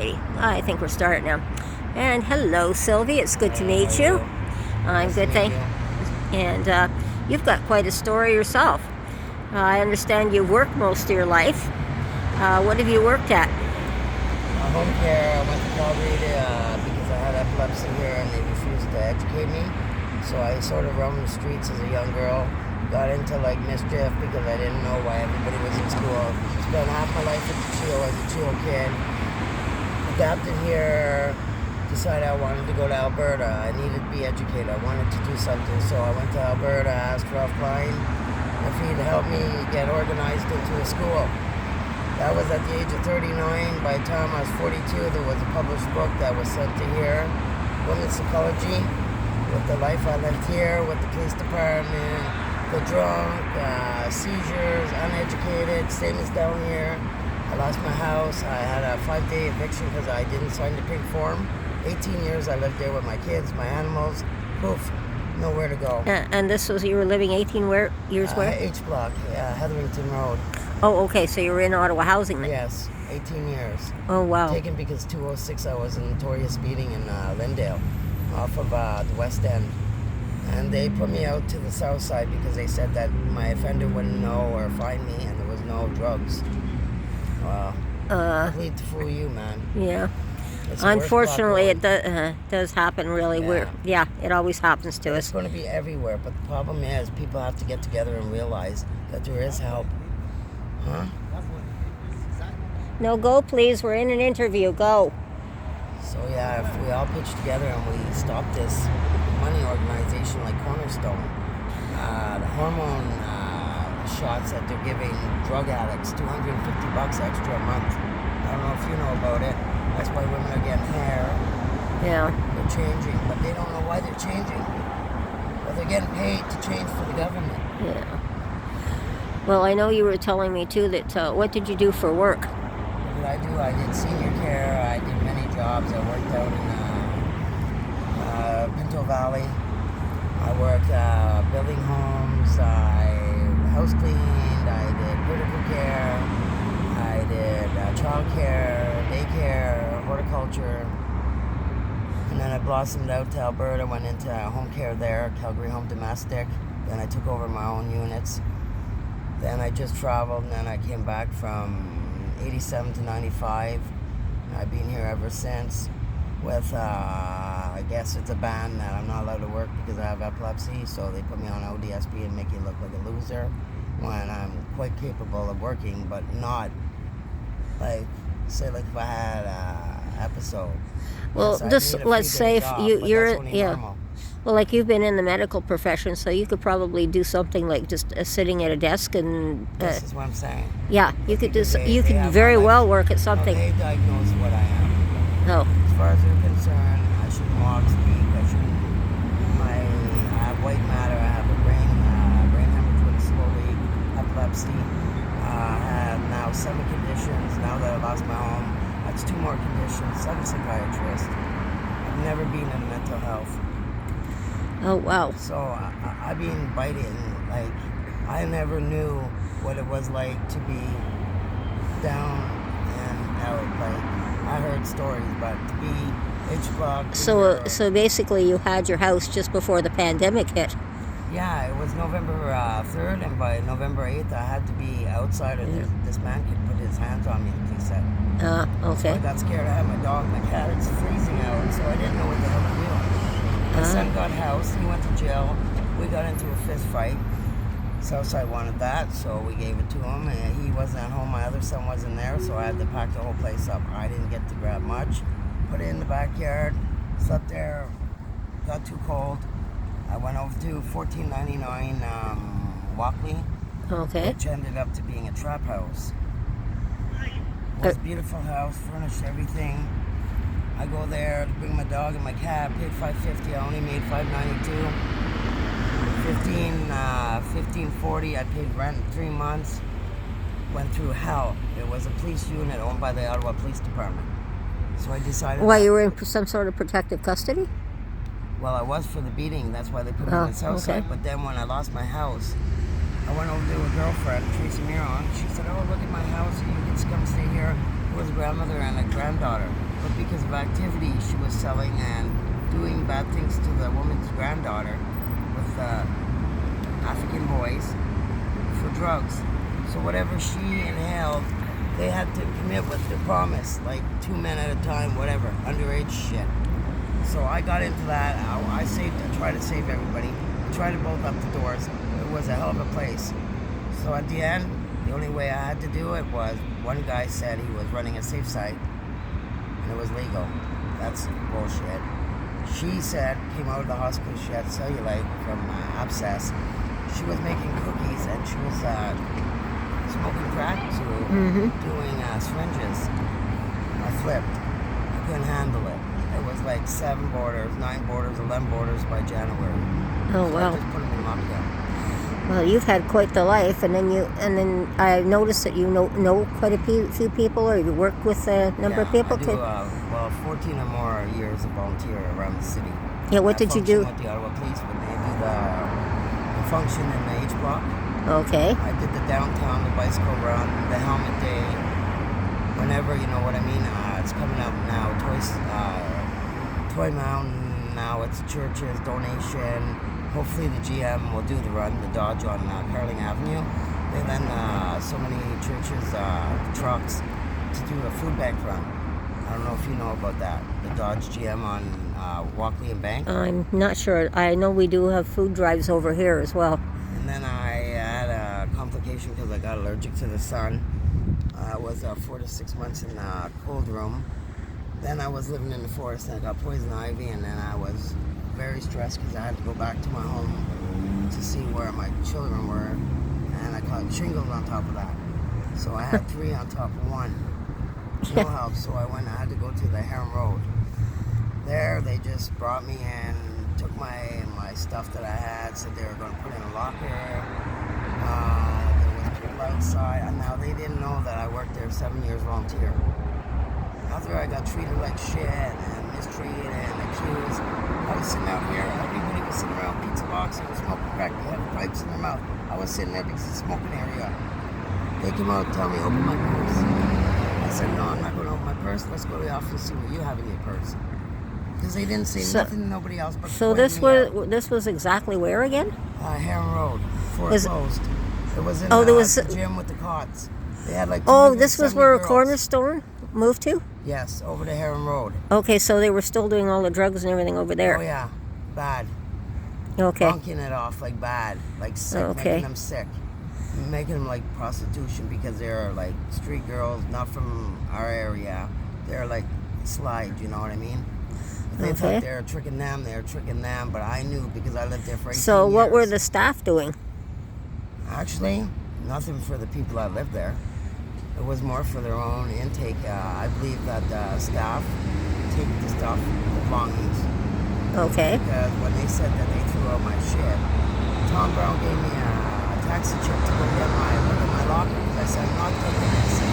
Alrighty, I think we're starting now. And hello, Sylvie. It's good to meet you. I'm good, thank you. And you've got quite a story yourself. I understand you worked most of your life. What have you worked at? Home care. I went to Calgary because I had epilepsy here and they refused to educate me. So I sort of roamed the streets as a young girl. Got into like mischief because I didn't know why everybody was in school. Spent half my life at the CHO as a CHO kid. Adapted here. Decided I wanted to go to Alberta. I needed to be educated. I wanted to do something. So I went to Alberta, asked Ralph Klein if he'd help me get organized into a school. That was at the age of 39. By the time I was 42, there was a published book that was sent to here, Women's Psychology, with the life I lived here, with the police department, the drunk, seizures, uneducated, same as down here. I lost my house. I had a 5-day eviction because I didn't sign the pink form. 18 years I lived there with my kids, my animals. Poof, nowhere to go. And this was, you were living 18 years where? H Block, Hetherington Road. Oh, okay, so you were in Ottawa housing then? Yes, 18 years. Oh, wow. Taken because 206 I was in notorious speeding in Lyndale off of the West End. And they put me out to the south side because they said that my offender wouldn't know or find me and there was no drugs. Complete to fool you, man. Yeah. Unfortunately, it does happen really weird. Yeah, it always happens to us. It's going to be everywhere, but the problem is people have to get together and realize that there is help. Huh? No, go please. We're in an interview. Go. So yeah, if we all pitch together and we stop this money organization like Cornerstone, the hormone shots that they're giving drug addicts, $250 extra a month. I don't know if you know about it. That's why women are getting hair. Yeah. They're changing, but they don't know why they're changing. Well, they're getting paid to change for the government. Yeah. Well, I know you were telling me too that what did you do for work? What did I do? I did senior care. I did many jobs. I worked out in Pinto Valley. I worked building homes. I house cleaned. I did critical care. I did child care, daycare, horticulture. And then I blossomed out to Alberta, went into home care there, Calgary Home Domestic. Then I took over my own units. Then I just traveled, and then I came back from 87 to 95. I've been here ever since with, I guess it's a ban that I'm not allowed to work because I have epilepsy, so they put me on ODSP and make you look like a loser when I'm quite capable of working, but not like, say like if I had an episode. Well, yes, just let's say if you're normal. Well, like you've been in the medical profession, so you could probably do something like just sitting at a desk and. This is what I'm saying. Yeah, you could do. You could very well work at something. They diagnose what I am. Oh. As far as they're concerned, I shouldn't walk, speak. I have white matter. I have a brain hemorrhage with slow leak, epilepsy. I have now 7 conditions. Now that I lost my home, that's 2 more conditions. I'm a psychiatrist. I've never been in mental health. Oh, wow. So I've been biting. Like, I never knew what it was like to be down and out. Like, I heard stories, but to be H-Block. So basically you had your house just before the pandemic hit. Yeah, it was November 3rd, and by November 8th, I had to be outside, or this man could put his hands on me, the police said. Okay. So I got scared. I had my dog, my cat, it's freezing out, so I didn't know what the hell to do. My son got housed, he went to jail, we got into a fist fight. Southside wanted that, so we gave it to him, and he wasn't at home, my other son wasn't there, so I had to pack the whole place up. I didn't get to grab much, put it in the backyard, slept there, got too cold. I went over to 1499 Walkley, which ended up to being a trap house. It was a beautiful house, furnished everything. I go there to bring my dog and my cat, paid $5.50, I only made $5.92. $15.40, I paid rent in 3 months. Went through hell. It was a police unit owned by the Ottawa Police Department. So I decided... Why, you were in some sort of protective custody? Well, I was for the beating. That's why they put me in the south side. But then when I lost my house, I went over there with a girlfriend, Tracy Miron. She said, "Oh, look at my house. You can come stay here." who was a grandmother and a granddaughter. But because of activity, she was selling and doing bad things to the woman's granddaughter with African boys for drugs. So whatever she inhaled, they had to commit with their promise, like 2 men at a time, whatever, underage shit. So I got into that. I tried to save everybody. I tried to bolt up the doors. It was a hell of a place. So at the end, the only way I had to do it was one guy said he was running a safe site and it was legal. That's bullshit. She said, came out of the hospital, she had cellulite from abscess. She was making cookies and she was smoking crack too, doing syringes. I flipped. I couldn't handle it. It was like 7 borders, 9 borders, 11 borders by January. Oh, So wow. I just put them in lockdown. Well, you've had quite the life, and then I noticed that you know quite a few people, or you work with a number of people. I do, 14 or more years of volunteer around the city. Yeah, what did you do? I function with the Ottawa Police when they do the function in the H block. Okay. I did the downtown, the bicycle run, the helmet day. Whenever, you know what I mean. It's coming up now. Toy Mountain. Now it's churches donation. Hopefully the GM will do the run, the Dodge on Carling Avenue. And then so many churches, trucks to do a food bank run. I don't know if you know about that. The Dodge GM on Walkley and Bank. I'm not sure. I know we do have food drives over here as well. And then I had a complication because I got allergic to the sun. I was 4 to 6 months in a cold room. Then I was living in the forest and I got poison ivy, and then I was very stressed because I had to go back to my home to see where my children were, and I caught shingles on top of that. So I had 3 on top of 1. No help, so I had to go to the Heron Road. There they just brought me in, took my stuff that I had, said they were going to put in a locker. There was people outside, and now they didn't know that I worked there 7 years volunteer. After I got treated like shit and mistreated and accused, I was sitting out here, everybody was sitting around pizza boxes and smoking crack. They had pipes in their mouth. I was sitting there because it's a smoking area. They came out and tell me, open my purse. I said, no, I'm not going to open my purse. Let's go to the office and see what you have in your purse. Because they didn't say nothing to nobody else but So this was exactly where again? Heron Road, before it closed. It was in there was the gym with the cots. They had like this was where girls. a corner store moved to? Yes, over to Heron Road. Okay, so they were still doing all the drugs and everything over there. Oh yeah, bad. Okay. Bunking it off like bad, like sick, Okay. making them sick. Making them like prostitution because they're like street girls, not from our area. They're like slide, you know what I mean? They thought they were tricking them, but I knew because I lived there for 18 years. So what were the staff doing? Actually, nothing for the people that lived there. It was more for their own intake. I believe that staff take the stuff, the belongings. Okay. Because when they said that they threw out my shit, Tom Brown gave me a taxi trip to go get my locker because I said, I'm not taking this.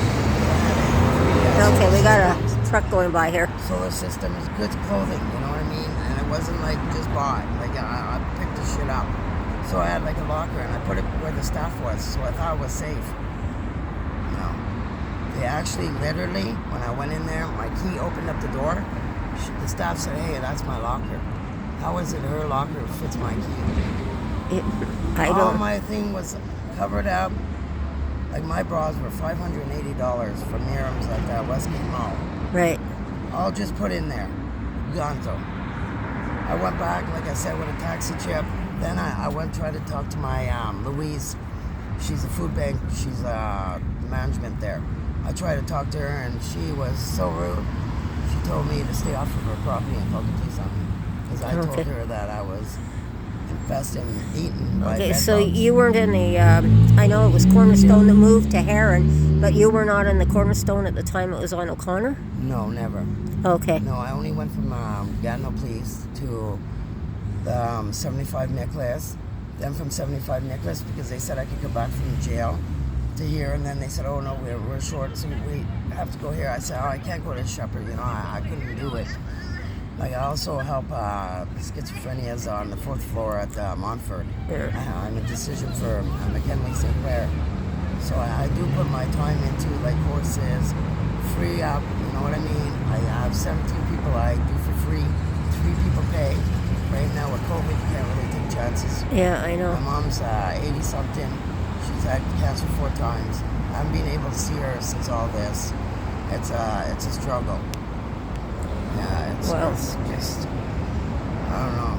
Okay, we got a truck going by here. Solar system is good clothing, you know what I mean? And it wasn't like just bought. Like I picked the shit up. So I had like a locker and I put it where the staff was, so I thought it was safe. You know, they actually literally, when I went in there, my key opened up the door. The staff said, "Hey, that's my locker." How is it her locker fits my key? All my thing was covered up. Like my bras were $580 from Miriam's at Westgate Mall. Right. All just put in there. Gonzo. I went back, like I said, with a taxi chip. Then I went and tried to talk to my Louise. She's a food bank. She's management there. I tried to talk to her, and she was so rude. She told me to stay off of her property and called the police on me. Because I told her that I was infested and eaten by bed so bugs. you weren't in the, I know it was Cornerstone that moved to Heron, but you were not in the Cornerstone at the time it was on O'Connor? No, never. Okay. No, I only went from Gatineau Police to 75 Nicholas, then from 75 Nicholas because they said I could come back from the jail to here, and then they said, oh no, we're short, so we have to go here. I said, oh, I can't go to Shepherd, you know, I couldn't do it. Like I also help schizophrenias on the 4th floor at Montfort. Yeah. I'm a decision for McKinley St. Clair. So I do put my time into like horses, free up, you know what I mean? I have 17 people I do for free. 3 people pay. Right now with COVID, you can't really take chances. Yeah, I know. My mom's 80-something. She's had cancer 4 times. I haven't been able to see her since all this. It's a struggle. Yeah, it's just, I don't know.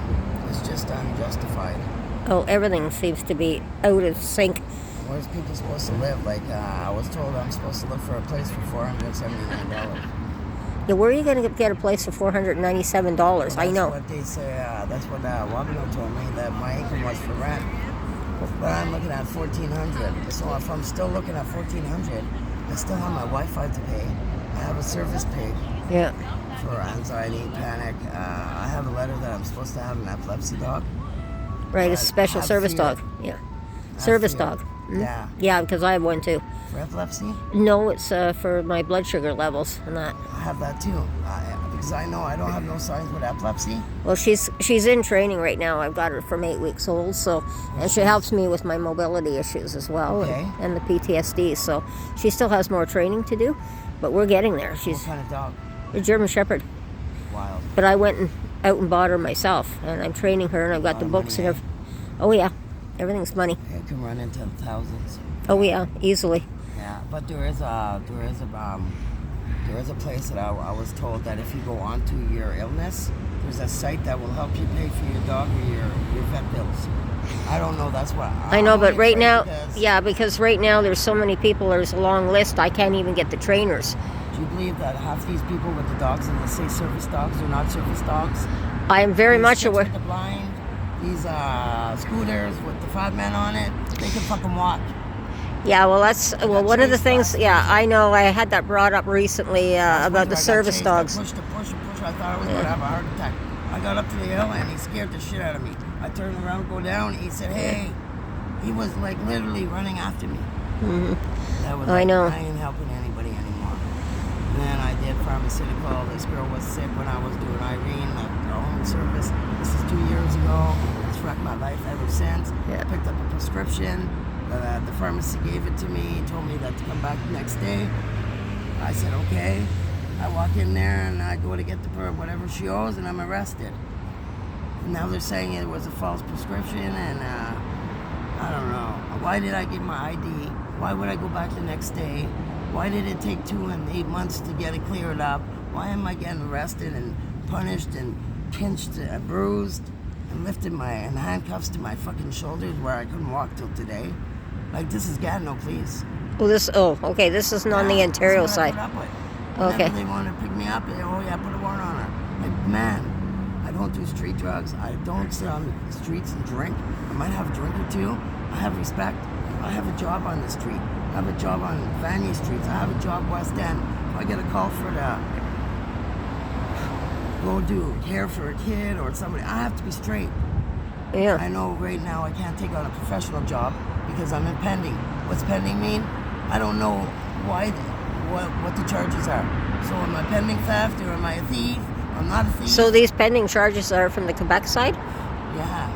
It's just unjustified. Oh, everything seems to be out of sync. Where's people supposed to live? Like, I was told I'm supposed to look for a place for $479. Yeah, where are you going to get a place for $497? Well, I know. That's what they say. That's what Wabino told me, that my income was for rent. But I'm looking at $1,400. So if I'm still looking at $1,400, I still have my Wi-Fi to pay. I have a service pay. Yeah. For anxiety, panic. I have a letter that I'm supposed to have an epilepsy dog. Right, a special service fear. dog. Yeah. Service fear. dog. Mm? Yeah. Yeah, because I have one too. For epilepsy? No, it's for my blood sugar levels and that. I have that too. Because I know I don't have no signs with epilepsy. Well, she's in training right now. I've got her from 8 weeks old, so and she helps me with my mobility issues as well, Okay. and the PTSD. So she still has more training to do, but we're getting there. She's What kind of dog? a German Shepherd. Wild. But I went out and bought her myself, and I'm training her, and I've got the books and money, everything. Oh yeah, everything's money. It can run into thousands. Oh yeah, easily. Yeah, but there is a place that I was told that if you go on to your illness, there's a site that will help you pay for your dog or your vet bills. I don't know. That's what I know, but right now, because because right now there's so many people. There's a long list. I can't even get the trainers. do you believe that half these people with the dogs and they say service dogs are not service dogs? I am very These much chicks aware. with the blind, these scooters with the fat man on it, they can fucking walk. Yeah, well, one of the chased things. last Yeah, I know. I had that brought up recently about the I got service chased. dogs. I pushed. I thought I was going to have a heart attack. I got up to the hill and he scared the shit out of me. I turned around, go down. He said, "Hey," he was like literally running after me. Mm-hmm. That was I know. I ain't helping anybody anymore. And then I did pharmaceutical. This girl was sick when I was doing Irene, the home service. This is 2 years ago. It's wrecked my life ever since. Yeah. I picked up a prescription. The pharmacy gave it to me. Told me that to come back the next day. I said, okay. I walk in there and I go to get whatever she owes, and I'm arrested. And now they're saying it was a false prescription, and I don't know. Why did I give my ID? Why would I go back the next day? Why did it take 2 and 8 months to get it cleared up? Why am I getting arrested and punished and pinched and bruised and lifted and handcuffs to my fucking shoulders where I couldn't walk till today? Like, this is Gatineau, please. Well, okay, this isn't on the Ontario This is what I side. put up with. Okay. Whenever they want to pick me up, oh yeah, put a warrant on her. Like, man, I don't do street drugs. I don't sit on the streets and drink. I might have a drink or two. I have respect. I have a job on the street. I have a job on Vanier streets. I have a job West End. If I get a call for go do care for a kid or somebody, I have to be straight. Yeah. I know right now I can't take on a professional job because I'm in pending. What's pending mean? I don't know what the charges are. So am I pending theft or am I a thief? I'm not a thief. So these pending charges are from the Quebec side? Yeah.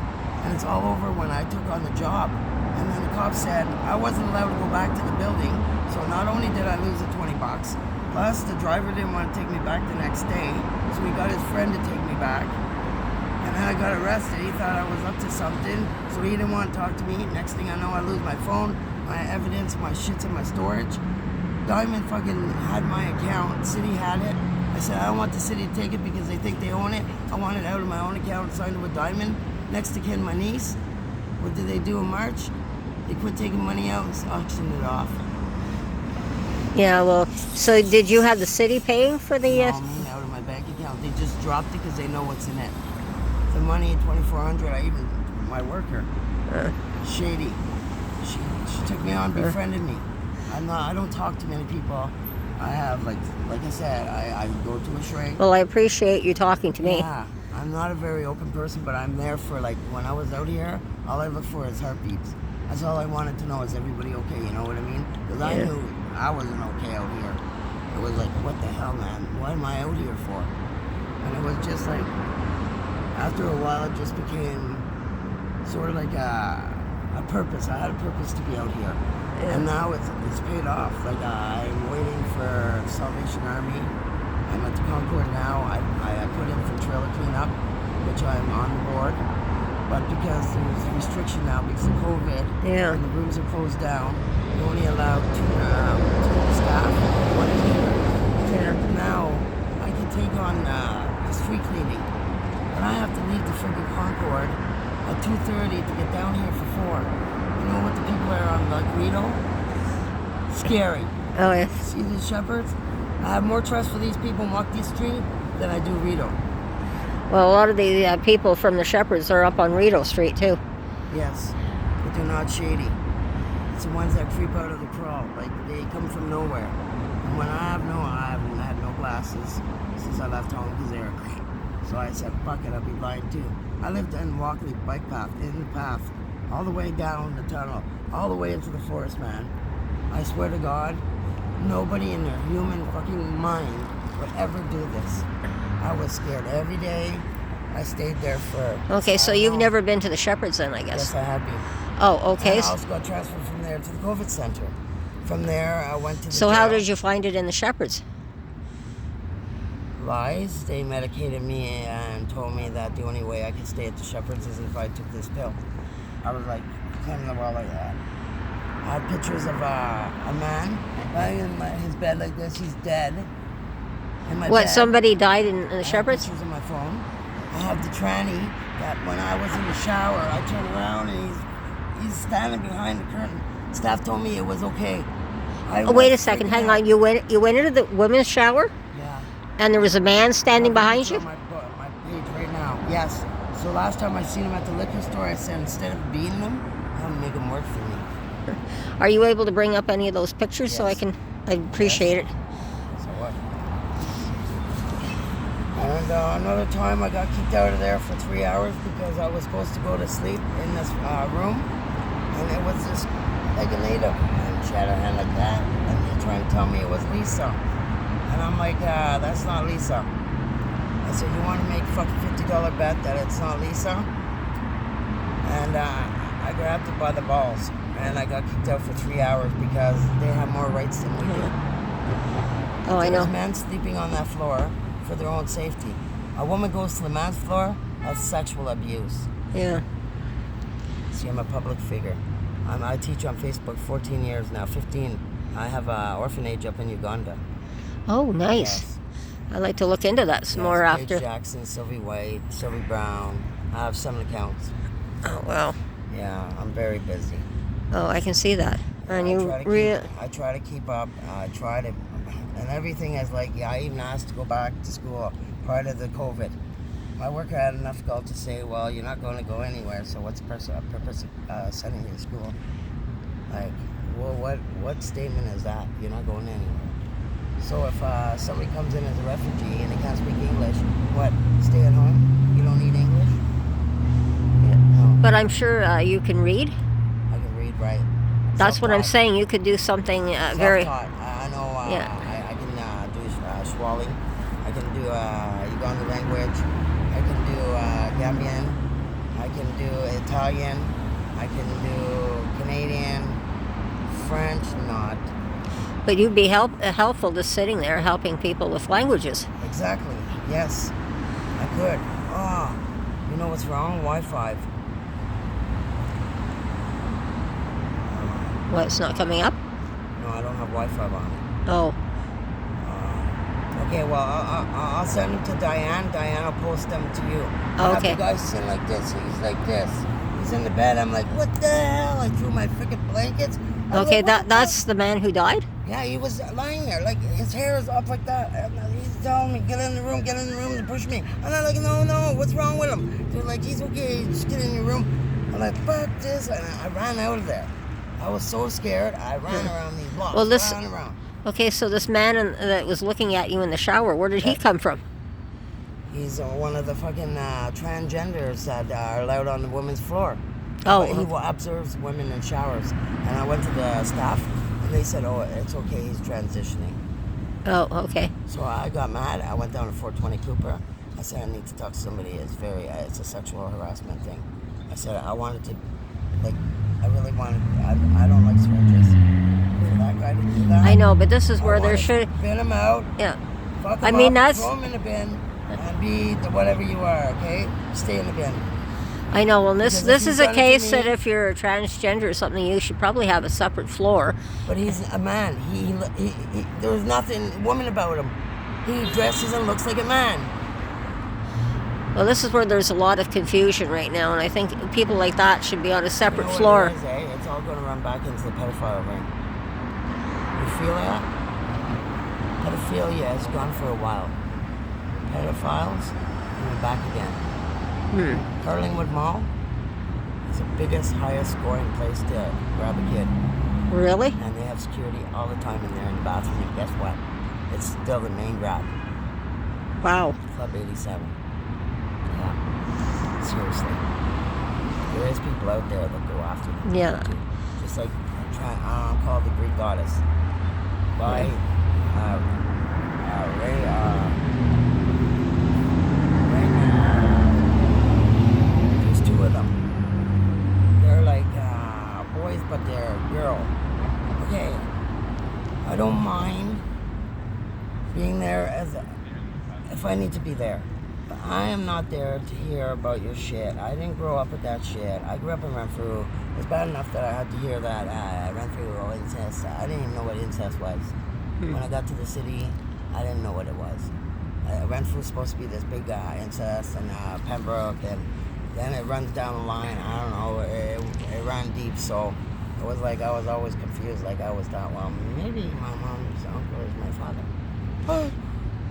And it's all over when I took on the job. And then the cop said I wasn't allowed to go back to the building. So not only did I lose the $20, plus the driver didn't want to take me back the next day. So he got his friend to take me back. And then I got arrested. He thought I was up to something. So he didn't want to talk to me. Next thing I know, I lose my phone, my evidence, my shit's in my storage. Diamond fucking had my account. City had it. I said, I don't want the city to take it because they think they own it. I want it out of my own account, signed it with Diamond. Next to kin, my niece. What did they do in March? They quit taking money out and auctioned it off. Yeah, well, so did you have the city paying for the... No, me, out of my bank account. They just dropped it because they know what's in it. The money, $2,400, my worker, Shady. She took me on, befriended me. I don't talk to many people. I have, like I said, I go to a shrink. Well, I appreciate you talking to me. Yeah, I'm not a very open person, but I'm there for, like, when I was out here, all I look for is heartbeats. That's all I wanted to know, is everybody okay, you know what I mean? Because I knew I wasn't okay out here. It was like, what the hell, man? What am I out here for? And it was just like, after a while, it just became sort of like a purpose. I had a purpose to be out here. And now it's paid off. Like I'm waiting for Salvation Army. I'm at the Concord now. I put in for trailer cleanup, which I'm on board. But because there's restriction now because of COVID, Yeah. and the rooms are closed down, you only allow two staff, one cleaner. Yeah. Now I can take on the street cleaning, but I have to leave the friggin' Concord at 2:30 to get down here for 4. You know what the people are on, like Rito? Scary. Oh, yes. See these shepherds? I have more trust for these people walk this street than I do Rito. Well, a lot of the people from the Shepherds are up on Rideau Street, too. Yes, but they're not shady. It's the ones that creep out of the crawl. Like, they come from nowhere. And when I haven't had no glasses since I left home because they were great. So I said, fuck it, I'll be blind too. I lived in Walkley bike path, in the path, all the way down the tunnel, all the way into the forest, man. I swear to God, nobody in their human fucking mind would ever do this. I was scared every day. I stayed there for... Okay, so you've never been to the Shepherds then, I guess? Yes, I have been. Oh, okay. And I also got transferred from there to the COVID center. From there, I went to the So how jail. did you find it in the Shepherds? Lies. They medicated me and told me that the only way I could stay at the Shepherds is if I took this pill. I was like, climbing the wall like that. I have pictures of a man lying in his bed like this. He's dead. In my What, bed. somebody died in the I have Shepherds? pictures on my phone. I have the tranny that when I was in the shower, I turned around and he's standing behind the curtain. Staff told me it was okay. Oh, wait a second, hang on. You went into the women's shower? Yeah. And there was a man standing behind you? On my page right now. Yes. So last time I seen him at the liquor store, I said instead of beating him, I'm gonna make him work for me. Are you able to bring up any of those pictures so I can... I'd appreciate it. So what? And another time I got kicked out of there for 3 hours because I was supposed to go to sleep in this room, and it was just like a native, and she had her hand like that, and they're trying to tell me it was Lisa, and I'm like, that's not Lisa. I said, you want to make a fucking $50 bet that it's not Lisa? And I grabbed it by the balls, and I got kicked out for 3 hours because they have more rights than we do. Oh, I know. There's men sleeping on that floor for their own safety. A woman goes to the man's floor, that's sexual abuse. Yeah. See, I'm a public figure. I teach on Facebook 14 years now, 15. I have an orphanage up in Uganda. Oh, nice. Yes. I'd like to look into that some more Paige after. Jackson, Sylvie White, Sylvie Brown. I have 7 accounts. Oh, well. Yeah, I'm very busy. Oh, I can see that. And you I try to keep up. I try to, and everything is like, I even asked to go back to school prior to the COVID. My worker had enough gall to say, well, you're not going to go anywhere, so what's the purpose of sending you to school? Like, well, what statement is that? You're not going anywhere. So if somebody comes in as a refugee and they can't speak English, what, stay at home? You don't need English? Yeah. No. But I'm sure you can read. I can read, right? That's what I'm Self-taught. saying. You could do something very... Self-taught. I know Yeah. I can do Swahili. I can do Uganda language. I can do Gambian. I can do Italian. I can do Canadian. French, not. But you'd be helpful just sitting there helping people with languages. Exactly. Yes. I could. Oh, you know what's wrong? Wi-Fi. What, it's not coming up? No, I don't have Wi-Fi on it. Oh. Okay, well, I'll send them to Diane. Diane will post them to you. I have Okay. the guy sitting like this. He's like this. He's in the bed. I'm like, what the hell? I threw my freaking blankets. Okay, that's the man who died? Yeah, he was lying there. Like, his hair is up like that. And he's telling me, get in the room, to push me. And I'm like, no, what's wrong with him? They're like, he's okay, just get in your room. I'm like, fuck this. And I ran out of there. I was so scared. I ran around these blocks. Well, ran around. Okay, so this man that was looking at you in the shower, where did he come from? He's one of the fucking transgenders that are allowed on the women's floor. Oh. He observes women in showers. And I went to the staff, and they said, oh, it's okay, he's transitioning. Oh, okay. So I got mad. I went down to 420 Cooper. I said, I need to talk to somebody. It's a sexual harassment thing. I said, I wanted to, like, I really wanted, I don't like syringes. guy to do that. I know, but this is where I there wanna should. bin him out. Yeah. Fuck I him mean, up, that's. throw him in the bin, and be whatever you are. Okay, stay in the bin. I know. Well, this Because if is he's a done it to case me- that if you're transgender or something, you should probably have a separate floor. But he's a man. He there was nothing woman about him. He dresses and looks like a man. Well, this is where there's a lot of confusion right now, and I think people like that should be on a separate You know floor. what it is, eh? It's all going to run back into the pedophile ring. You feel that? Pedophilia has gone for a while. Pedophiles coming back again. Carlingwood Mall is the biggest, highest scoring place to grab a kid. Really? And they have security all the time in there in the bathroom. And guess what? It's still the main grab. Wow. Club 87. Yeah. Seriously. There is people out there that go after them. Yeah. Too. Just like called the Greek goddess. By there's two of them. They're like boys, but they're a girl. Okay. I don't mind being there if I need to be there. But I am not there to hear about your shit. I didn't grow up with that shit. I grew up in Renfrew. It was bad enough that I had to hear that Renfrew or incest. I didn't even know what incest was. When I got to the city, I didn't know what it was. Renfrew was supposed to be this big incest, and Pembroke, and then it runs down the line. I don't know. It ran deep, so it was like I was always confused. Like I was thought, well, maybe my mom's uncle is my father.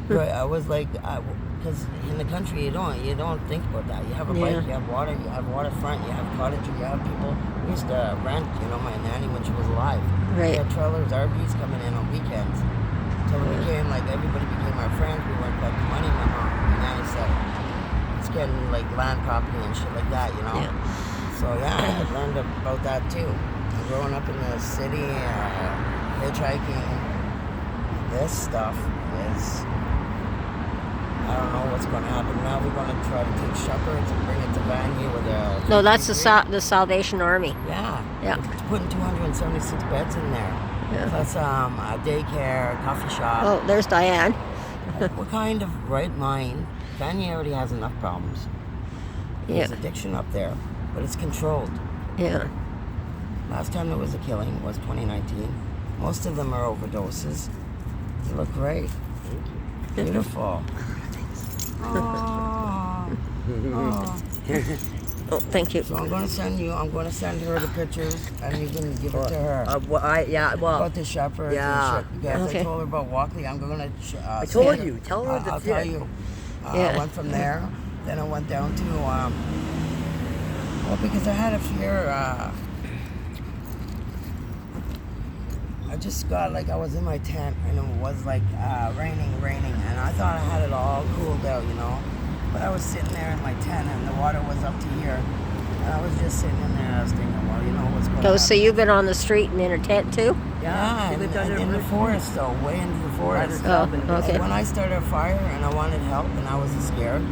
But I was like, because in the country you don't think about that. You have a bike, you have water, you have waterfront, you have cottage, you have people. We used to rent, my nanny when she was alive. Right. We had trailers, RVs coming in on weekends. So it became like everybody became our friends. We weren't collecting money. My nanny said it's getting like land property and shit like that, Yeah. So I learned about that too. Growing up in the city, hitchhiking, this stuff is. I don't know what's going to happen now. We're going to try to take shepherds and bring it to Vanier with a... No, that's the Salvation Army. Yeah. Yeah. It's putting 276 beds in there. Yeah. Plus a daycare, coffee shop. Oh, there's Diane. What kind of right mind? Vanier already has enough problems. There's Yeah. addiction up there, but it's controlled. Yeah. Last time there was a killing was 2019. Most of them are overdoses. You look great. Beautiful. Oh. Oh, thank you. So I'm going to send her the pictures, and you can give it to her. About the shepherds and shit. Because Okay. I told her about Walkley. I'm going to... I told you. Tell her I'll tell you. Yeah. I went from there. Then I went down to... because I had a fear... I just got I was in my tent and it was raining, and I thought I had it all cooled out, But I was sitting there in my tent and the water was up to here, and I was just sitting in there. I was thinking, well, what's going on? Oh, so you've been on the street and in a tent too? Yeah, she lived under in the forest though, way into the forest. Oh, okay. When I started a fire and I wanted help and I was scared,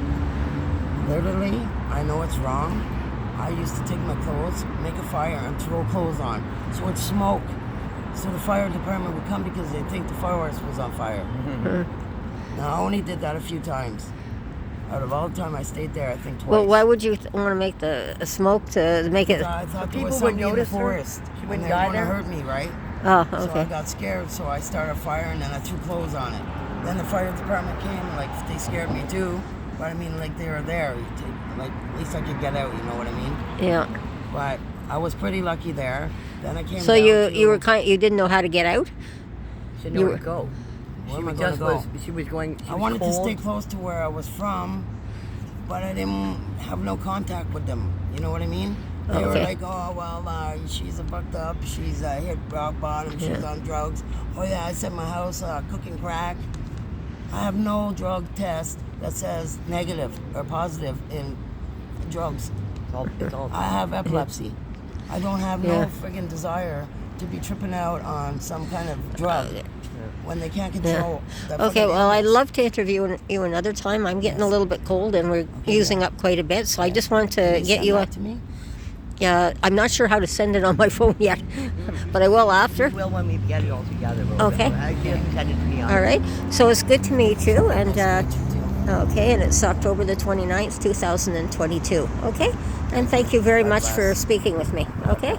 literally, I know it's wrong. I used to take my clothes, make a fire, and throw clothes on, so it'd smoke. So the fire department would come because they think the fireworks was on fire. Now, I only did that a few times. Out of all the time I stayed there, I think twice. Well, why would you want to make the smoke to make it? I thought there People was would somebody in the notice her. forest. She and wouldn't they were die going to there. hurt me, right? Oh, So I okay. got scared, so I started a fire and then I threw clothes on it. Then the fire department came, they scared me too. But I mean, they were there. At least I could get out, you know what I mean? Yeah. But I was pretty lucky there. Then I came So down you didn't know how to get out? She didn't know where to go. Where She am I was gonna just go? was. She was going. She I was wanted to cold. stay close to where I was from, but I didn't have no contact with them. You know what I mean? They were Okay. like, oh, well, she's a fucked up. She's hit rock bottom. She's on drugs. Oh, yeah, I set my house cooking crack. I have no drug test that says negative or positive in drugs. It's all. I have epilepsy. I don't have Yeah. no friggin' desire to be tripping out on some kind of drug when they can't control. that Okay, fucking well, I'd illness. love to interview you another time. I'm getting a little bit cold and we're using up quite a bit, so I just want to Can you get send you that to me? I'm not sure how to send it on my phone yet, but I will after. We will when we get it all together. Okay. You can send it to me on. All right. So it's good to meet you. And okay, and it's October the 29th, 2022. Okay. And thank you very much for speaking with me. Okay.